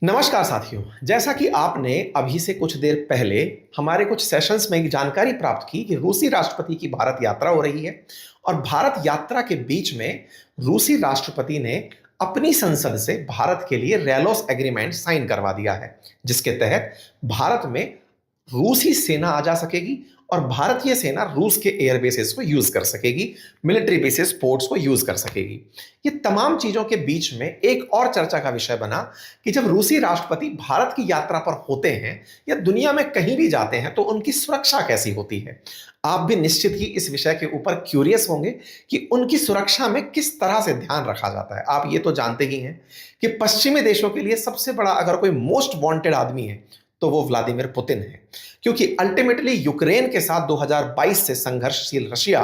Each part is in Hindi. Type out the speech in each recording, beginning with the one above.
नमस्कार साथियों। जैसा कि आपने अभी से कुछ देर पहले हमारे कुछ सेशंस में एक जानकारी प्राप्त की कि रूसी राष्ट्रपति की भारत यात्रा हो रही है और भारत यात्रा के बीच में रूसी राष्ट्रपति ने अपनी संसद से भारत के लिए रेलोस एग्रीमेंट साइन करवा दिया है, जिसके तहत भारत में रूसी सेना आ जा सकेगी और भारतीय सेना रूस के एयर बेसेस को यूज कर सकेगी, मिलिट्री बेसिस पोर्ट्स को यूज कर सकेगी। ये तमाम चीजों के बीच में एक और चर्चा का विषय बना कि जब रूसी राष्ट्रपति भारत की यात्रा पर होते हैं या दुनिया में कहीं भी जाते हैं तो उनकी सुरक्षा कैसी होती है। आप भी निश्चित ही इस विषय के ऊपर क्यूरियस होंगे कि उनकी सुरक्षा में किस तरह से ध्यान रखा जाता है। आप ये तो जानते ही हैं कि पश्चिमी देशों के लिए सबसे बड़ा अगर कोई मोस्ट वांटेड आदमी है तो वो व्लादिमीर पुतिन है, क्योंकि अल्टीमेटली यूक्रेन के साथ 2022 से संघर्षशील रशिया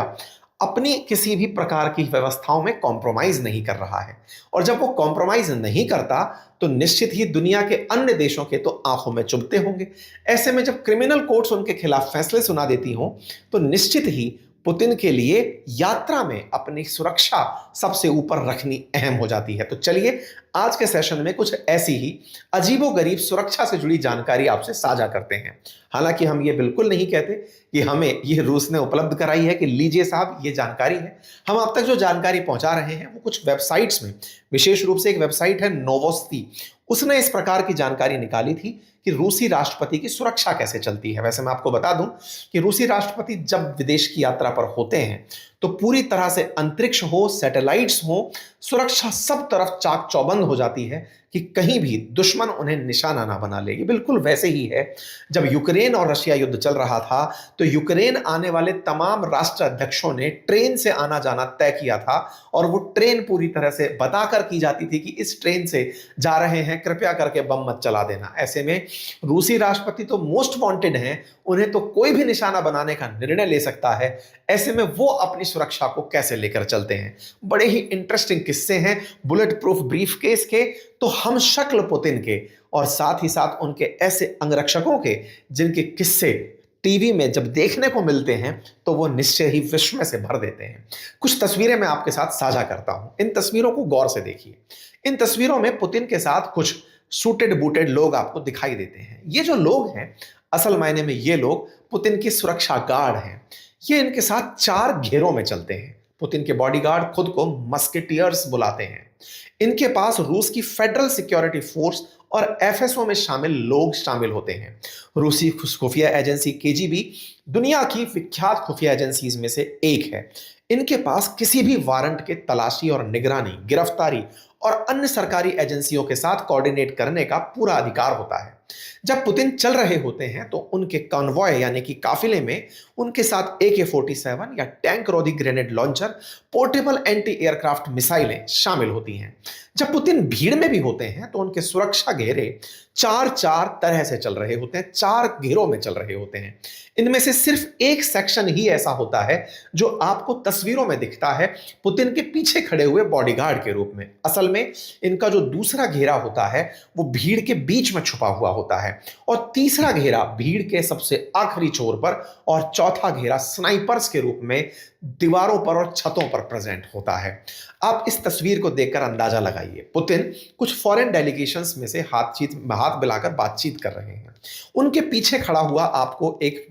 अपनी किसी भी प्रकार की व्यवस्थाओं में कॉम्प्रोमाइज नहीं कर रहा है। और जब वो कॉम्प्रोमाइज नहीं करता तो निश्चित ही दुनिया के अन्य देशों के तो आंखों में चुभते होंगे। ऐसे में जब क्रिमिनल कोर्ट्स उनके खिलाफ फैसले सुना देती हों तो निश्चित ही पुतिन के लिए यात्रा में अपनी सुरक्षा सबसे ऊपर रखनी अहम हो जाती है। तो चलिए आज के सेशन में कुछ ऐसी ही अजीबोगरीब सुरक्षा से जुड़ी जानकारी आपसे साझा करते हैं। हालांकि हम ये बिल्कुल नहीं कहते कि हमें ये रूस ने उपलब्ध कराई है कि लीजिए साहब ये जानकारी है। हम आप तक जो जानकारी पहुंचा रहे हैं वो कुछ वेबसाइट्स में, विशेष रूप से एक वेबसाइट है नोवोस्ती, उसने इस प्रकार की जानकारी निकाली थी कि रूसी राष्ट्रपति की सुरक्षा कैसे चलती है। वैसे मैं आपको बता दूं कि रूसी राष्ट्रपति जब विदेश की यात्रा पर होते हैं तो पूरी तरह से अंतरिक्ष हो, सैटेलाइट्स हो, सुरक्षा सब तरफ चाक चौबंद हो जाती है कि कहीं भी दुश्मन उन्हें निशाना ना बना ले। बिल्कुल वैसे ही है जब यूक्रेन और रशिया युद्ध चल रहा था तो यूक्रेन आने वाले तमाम राष्ट्र अध्यक्षों ने ट्रेन से आना जाना तय किया था और वो ट्रेन पूरी तरह से बताकर की जाती थी कि इस ट्रेन से जा रहे हैं, कृपया करके बम मत चला देना। ऐसे में रूसी राष्ट्रपति तो मोस्ट वांटेड हैं, उन्हें तो कोई भी निशाना बनाने का निर्णय ले सकता है। ऐसे में वो अपनी सुरक्षा को कैसे लेकर चलते हैं, बड़े ही इंटरेस्टिंग किस्से हैं बुलेट प्रूफ ब्रीफकेस के, तो हम शक्ल पुतिन के और साथ ही साथ उनके ऐसे अंगरक्षकों के जिनके किस्से टीवी में जब देखने को मिलते हैं तो वो निश्चय ही विस्मय से भर देते हैं। कुछ तस्वीरें मैं आपके साथ साझा करता हूं, इन तस्वीरों को गौर से देखिए। इन तस्वीरों में पुतिन के साथ कुछ सूटेड बूटेड लोग आपको दिखाई देते हैं। ये जो लोग हैं असल मायने में ये लोग पुतिन की सुरक्षा गार्ड हैं। ये इनके साथ चार घेरों में चलते हैं। पुतिन के बॉडीगार्ड खुद को मस्केटियर्स बुलाते हैं। इनके पास रूस की फेडरल सिक्योरिटी फोर्स और एफएसओ में शामिल लोग शामिल होते हैं। रूसी खुफिया एजेंसी केजीबी दुनिया की विख्यात खुफिया एजेंसीज में से एक है। इनके पास किसी भी वारंट के तलाशी और निगरानी, गिरफ्तारी और अन्य सरकारी एजेंसियों के साथ कोऑर्डिनेट करने का पूरा अधिकार होता है। जब पुतिन चल रहे होते हैं तो उनके कॉन्वॉय यानी कि काफिले में उनके साथ AK-47 या टैंक रोधी grenade launcher, portable anti aircraft मिसाइलें शामिल होती हैं। जब पुतिन भीड़ में भी होते हैं तो उनके सुरक्षा घेरे चार चार तरह से चल रहे होते हैं, चार घेरों में चल रहे होते हैं। इनमें से सिर्फ एक सेक्शन ही ऐसा होता है जो आपको तस्वीरों में दिखता है पुतिन के पीछे खड़े हुए बॉडीगार्ड के रूप में। असल में इनका जो दूसरा घेरा होता है वो भीड़ के बीच में छुपा हुआ होता है और तीसरा घेरा भीड़ के सबसे आखिरी छोर पर और चौथा घेरा स्नाइपर्स के रूप में दीवारों पर और छतों पर प्रेजेंट होता है। आप इस तस्वीर को देखकर अंदाजा लगाइए, पुतिन कुछ फॉरेन डेलीगेशंस में से हाथ मिलाकर बातचीत कर रहे हैं। उनके पीछे खड़ा हुआ आपको एक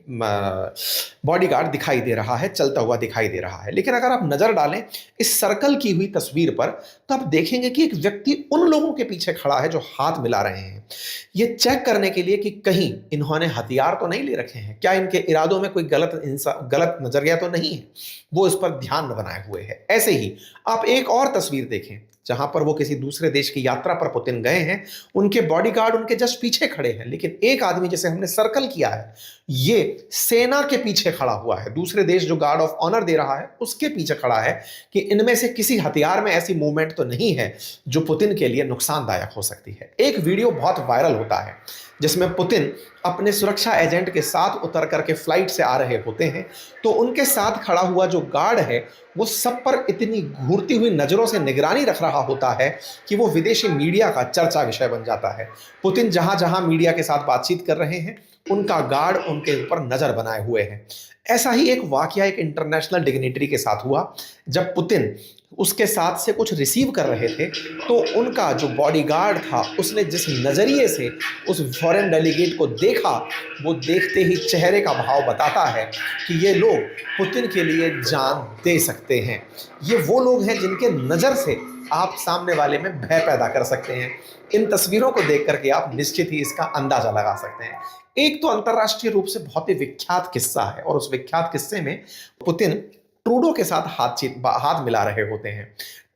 बॉडीगार्ड दिखाई दे रहा है, चलता हुआ दिखाई दे रहा है। लेकिन अगर आप नजर डालें इस सर्कल की हुई तस्वीर पर तो आप देखेंगे कि एक व्यक्ति उन लोगों के पीछे खड़ा है जो हाथ मिला रहे हैं, ये चेक करने के लिए कि कहीं इन्होंने हथियार तो नहीं ले रखे हैं, क्या इनके इरादों में कोई गलत नजरिया तो नहीं है, वो इस पर ध्यान बनाए हुए है। ऐसे ही आप एक और तस्वीर देखें जहां पर वो किसी दूसरे देश की यात्रा पर पुतिन गए हैं, उनके बॉडीगार्ड उनके जस्ट पीछे खड़े हैं, लेकिन एक आदमी जिसे हमने सर्कल किया है ये सेना के पीछे खड़ा हुआ है। दूसरे देश जो गार्ड ऑफ ऑनर दे रहा है उसके पीछे खड़ा है कि इनमें से किसी हथियार में ऐसी मूवमेंट तो नहीं है जो पुतिन के लिए नुकसानदायक हो सकती है। एक वीडियो बहुत वायरल होता है जिसमें पुतिन अपने सुरक्षा एजेंट के साथ उतर करके फ्लाइट से आ रहे होते हैं तो उनके साथ खड़ा हुआ जो गार्ड है वो सब पर इतनी घूरती हुई नजरों से निगरानी रख रहा होता है कि वो विदेशी मीडिया का चर्चा विषय बन जाता है। पुतिन जहां जहां मीडिया के साथ बातचीत कर रहे हैं उनका गार्ड उनके ऊपर नजर बनाए हुए है। ऐसा ही एक वाकया एक इंटरनेशनल डिग्निटरी के साथ हुआ। जब पुतिन उसके साथ से कुछ रिसीव कर रहे थे, तो उनका जो बॉडीगार्ड था उसने जिस नज़रिए से उस फॉरेन डेलीगेट को देखा, वो देखते ही चेहरे का भाव बताता है कि ये लोग पुतिन के लिए जान दे सकते हैं। ये वो लोग हैं जिनके नज़र से आप सामने वाले में भय पैदा कर सकते हैं। इन तस्वीरों को देख करके आप निश्चित ही इसका अंदाजा लगा सकते हैं। एक तो अंतर्राष्ट्रीय रूप से बहुत ही विख्यात किस्सा है, और उस विख्यात किस्से में पुतिन ट्रूडो के साथ हाथ मिला रहे होते हैं।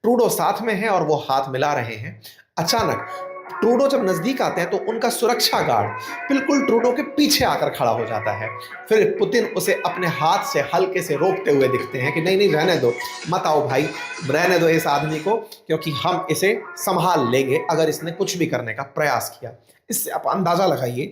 ट्रूडो साथ में है और वो हाथ मिला रहे हैं। अचानक ट्रूडो जब नजदीक आते हैं तो उनका सुरक्षा गार्ड बिल्कुल ट्रूडो के पीछे आकर खड़ा हो जाता है। फिर पुतिन उसे अपने हाथ से हल्के से रोकते हुए दिखते हैं कि नहीं नहीं, रहने दो, मत आओ भाई, रहने दो इस आदमी को, क्योंकि हम इसे संभाल लेंगे अगर इसने कुछ भी करने का प्रयास किया। इससे आप अंदाजा लगाइए,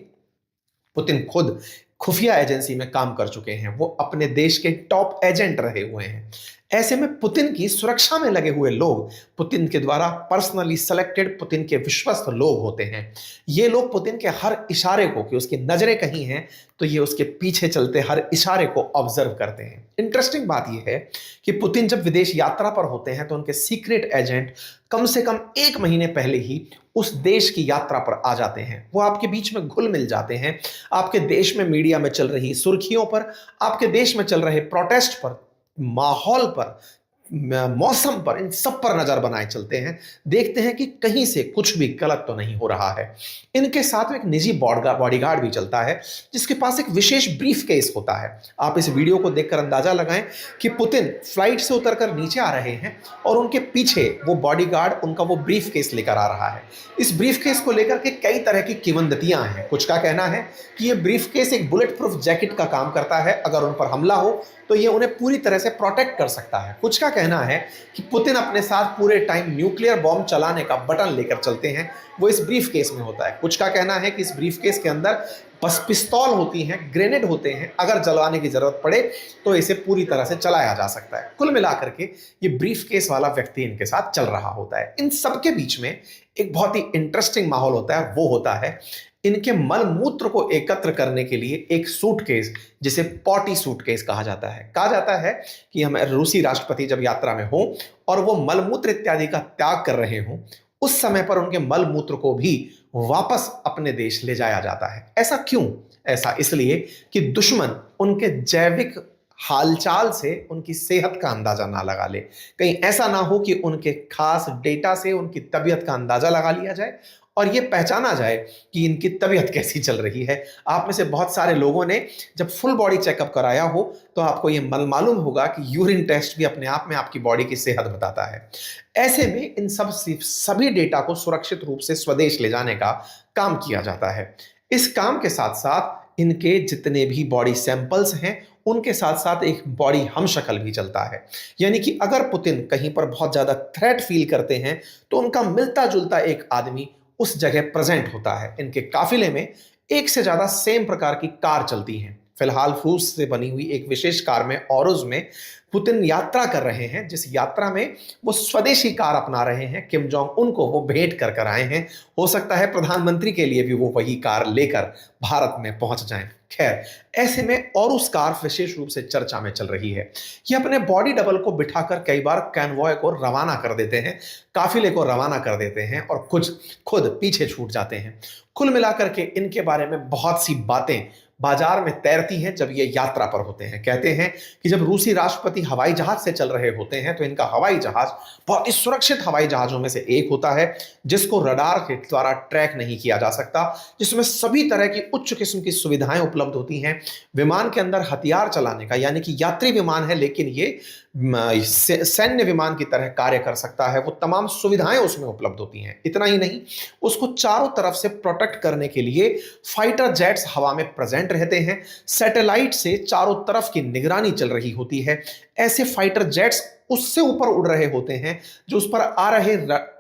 पुतिन खुद खुफिया एजेंसी में काम कर चुके हैं, वो अपने देश के टॉप एजेंट रहे हुए हैं। ऐसे में पुतिन की सुरक्षा में लगे हुए लोग पुतिन के द्वारा पर्सनली सेलेक्टेड, पुतिन के विश्वस्त लोग होते हैं। ये लोग पुतिन के हर इशारे को, कि उसकी नजरें कहीं हैं तो ये उसके पीछे चलते हर इशारे को ऑब्जर्व करते हैं। इंटरेस्टिंग बात यह है कि पुतिन जब विदेश यात्रा पर होते हैं तो उनके सीक्रेट एजेंट कम से कम 1 महीने पहले ही उस देश की यात्रा पर आ जाते हैं। वो आपके बीच में घुल मिल जाते हैं। आपके देश में मीडिया में चल रही सुर्खियों पर, आपके देश में चल रहे प्रोटेस्ट पर, माहौल पर, मौसम पर, इन सब पर नजर बनाए चलते हैं। देखते हैं कि कहीं से कुछ भी गलत तो नहीं हो रहा है। इनके साथ एक निजी बॉडीगार्ड भी चलता है जिसके पास एक विशेष ब्रीफ केस होता है। आप इस वीडियो को देखकर अंदाजा लगाएं कि पुतिन फ्लाइट से उतरकर नीचे आ रहे हैं और उनके पीछे वो बॉडीगार्ड उनका वो ब्रीफ केस लेकर आ रहा है। इस ब्रीफ केस को लेकर के कई तरह की किंवदंतियां हैं। कुछ का कहना है कि ये ब्रीफ केस एक बुलेट प्रूफ जैकेट का काम करता है, अगर उन पर हमला हो तो ये उन्हें पूरी तरह से प्रोटेक्ट कर सकता है। कुछ का कहना है कि पुतिन अपने साथ पूरे टाइम न्यूक्लियर बॉम्ब चलाने का बटन लेकर चलते हैं, वो इस ब्रीफ केस में होता है। कुछ का कहना है कि इस ब्रीफ केस के अंदर बस पिस्तौल होती हैं, ग्रेनेड होते हैं, अगर जलाने की जरूरत पड़े तो इसे पूरी तरह से चलाया जा सकता है। कुल मिलाकर के ये ब्रीफ केस वाला व्यक्ति इनके साथ चल रहा होता है। इन सबके बीच में एक बहुत ही इंटरेस्टिंग माहौल होता है, वो होता है इनके मल मूत्र को एकत्र करने के लिए एक सूटकेस, जिसे पॉटी सूटकेस कहा जाता है। कहा जाता है कि हम रूसी राष्ट्रपति जब यात्रा में हो और वो मलमूत्र इत्यादि का त्याग कर रहे हों, उस समय पर उनके मल मूत्र को भी वापस अपने देश ले जाया जाता है। ऐसा क्यों? ऐसा इसलिए कि दुश्मन उनके जैविक हालचाल से उनकी सेहत का अंदाजा ना लगा ले। कहीं ऐसा ना हो कि उनके खास डेटा से उनकी तबीयत का अंदाजा लगा लिया जाए और ये पहचाना जाए कि इनकी तबीयत कैसी चल रही है। आप में से बहुत सारे लोगों ने जब फुल बॉडी चेकअप कराया हो तो आपको ये मालूम होगा कि यूरिन टेस्ट भी अपने आप में आपकी बॉडी की सेहत बताता है। ऐसे में इन सभी डेटा को सुरक्षित रूप से स्वदेश ले जाने का काम किया जाता है। इस काम के साथ साथ इनके जितने भी बॉडी सैंपल्स हैं उनके साथ साथ एक बॉडी हमशक्ल भी चलता है। यानी कि अगर पुतिन कहीं पर बहुत ज्यादा थ्रेट फील करते हैं तो उनका मिलता जुलता एक आदमी उस जगह प्रेजेंट होता है। इनके काफिले में एक से ज्यादा सेम प्रकार की कार चलती हैं। फिलहाल रूस से बनी हुई एक विशेष कार में औरुज में पुतिन यात्रा कर रहे हैं, जिस यात्रा में वो स्वदेशी कार अपना रहे हैं। किम जोंग उन को वो भेंट कर कर आए हैं। हो सकता है प्रधानमंत्री के लिए भी वो वही कार लेकर भारत में पहुंच जाएं। खैर, ऐसे में और उस कार विशेष रूप से चर्चा में चल रही है। ये अपने बॉडी डबल को बिठाकर कई बार कैनवॉय को रवाना कर देते हैं, काफिले को रवाना कर देते हैं और कुछ खुद पीछे छूट जाते हैं। कुल मिलाकर के इनके बारे में बहुत सी बातें बाजार में तैरती हैं जब ये यात्रा पर होते हैं। कहते हैं कि जब रूसी राष्ट्रपति हवाई जहाज से चल रहे होते हैं तो इनका हवाई जहाज बहुत ही सुरक्षित हवाई जहाजों में से एक होता है, जिसको रडार के द्वारा ट्रैक नहीं किया जा सकता, जिसमें सभी तरह की उच्च किस्म की सुविधाएं उपलब्ध होती हैं। विमान के अंदर हथियार चलाने का, यानी कि यात्री विमान है लेकिन ये सैन्य विमान की तरह कार्य कर सकता है, वो तमाम सुविधाएं उसमें उपलब्ध होती हैं। इतना ही नहीं, उसको चारों तरफ से प्रोटेक्ट करने के लिए फाइटर जेट्स हवा में प्रेजेंट रहते हैं। सैटेलाइट से चारों तरफ की निगरानी चल रही होती है। ऐसे फाइटर जेट्स उससे ऊपर उड़ रहे होते हैं जो उस पर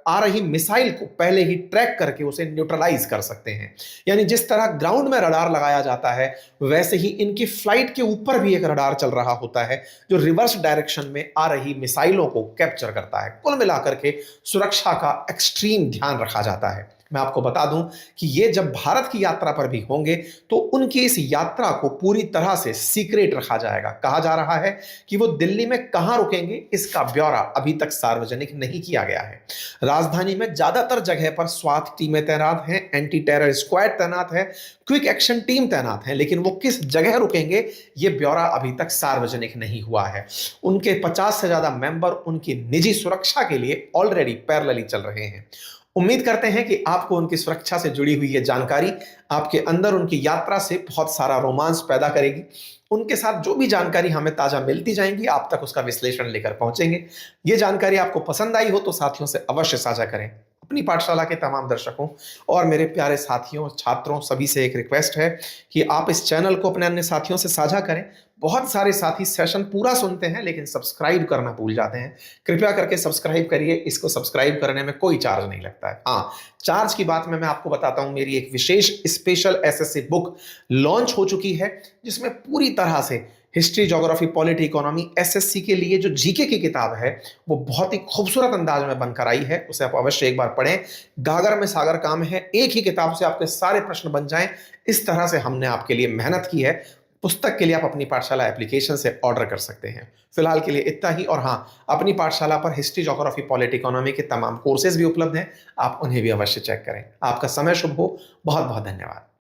आ रही मिसाइल को पहले ही ट्रैक करके उसे न्यूट्रलाइज कर सकते हैं। यानी जिस तरह ग्राउंड में रडार लगाया जाता है, वैसे ही इनकी फ्लाइट के ऊपर भी एक रडार चल रहा होता है जो रिवर्स डायरेक्शन में आ रही मिसाइलों को कैप्चर करता है। कुल मिलाकर के सुरक्षा का एक्सट्रीम ध्यान रखा जाता है। मैं आपको बता दूं कि ये जब भारत की यात्रा पर भी होंगे तो उनकी इस यात्रा को पूरी तरह से सीक्रेट रखा जाएगा। कहा जा रहा है कि वो दिल्ली में कहां रुकेंगे इसका ब्यौरा अभी तक सार्वजनिक नहीं किया गया है। राजधानी में ज्यादातर जगह पर स्वात टीमें तैनात हैं, एंटी टेरर स्क्वाड तैनात है, क्विक एक्शन टीम तैनात है, लेकिन वो किस जगह रुकेंगे ये ब्यौरा अभी तक सार्वजनिक नहीं हुआ है। उनके 50 से ज्यादा मेंबर उनकी निजी सुरक्षा के लिए ऑलरेडी पैरेलली चल रहे हैं। उम्मीद करते हैं कि आपको उनकी सुरक्षा से जुड़ी हुई ये जानकारी आपके अंदर उनकी यात्रा से बहुत सारा रोमांस पैदा करेगी। उनके साथ जो भी जानकारी हमें ताजा मिलती जाएंगी आप तक उसका विश्लेषण लेकर पहुंचेंगे। ये जानकारी आपको पसंद आई हो तो साथियों से अवश्य साझा करें। अपनी पाठशाला के तमाम दर्शकों और मेरे प्यारे साथियों, छात्रों सभी से एक रिक्वेस्ट है कि आप इस चैनल को अपने अन्य साथियों से साझा करें। बहुत सारे साथी सेशन पूरा सुनते हैं लेकिन सब्सक्राइब करना भूल जाते हैं। कृपया करके सब्सक्राइब करिए। इसको सब्सक्राइब करने में कोई चार्ज नहीं लगता है। हाँ, चार्ज की बात में मैं आपको बताता हूं, मेरी एक विशेष स्पेशल एसएससी बुक लॉन्च हो चुकी है जिसमें पूरी तरह से history, geography, polity, economy, SSC के लिए जो जीके की किताब है वो बहुत ही खूबसूरत अंदाज में बनकर आई है। उसे आप अवश्य एक बार पढ़ें। गागर में सागर काम है, एक ही किताब से आपके सारे प्रश्न बन जाएं, इस तरह से हमने आपके लिए मेहनत की है। पुस्तक के लिए आप अपनी पाठशाला एप्लीकेशन से ऑर्डर कर सकते हैं। फिलहाल के लिए इतना ही। और हाँ, अपनी पाठशाला पर हिस्ट्री, ज्योग्राफी, पॉलिटी, इकोनॉमी के तमाम कोर्सेज भी उपलब्ध हैं, आप उन्हें भी अवश्य चेक करें। आपका समय शुभ हो। बहुत बहुत धन्यवाद।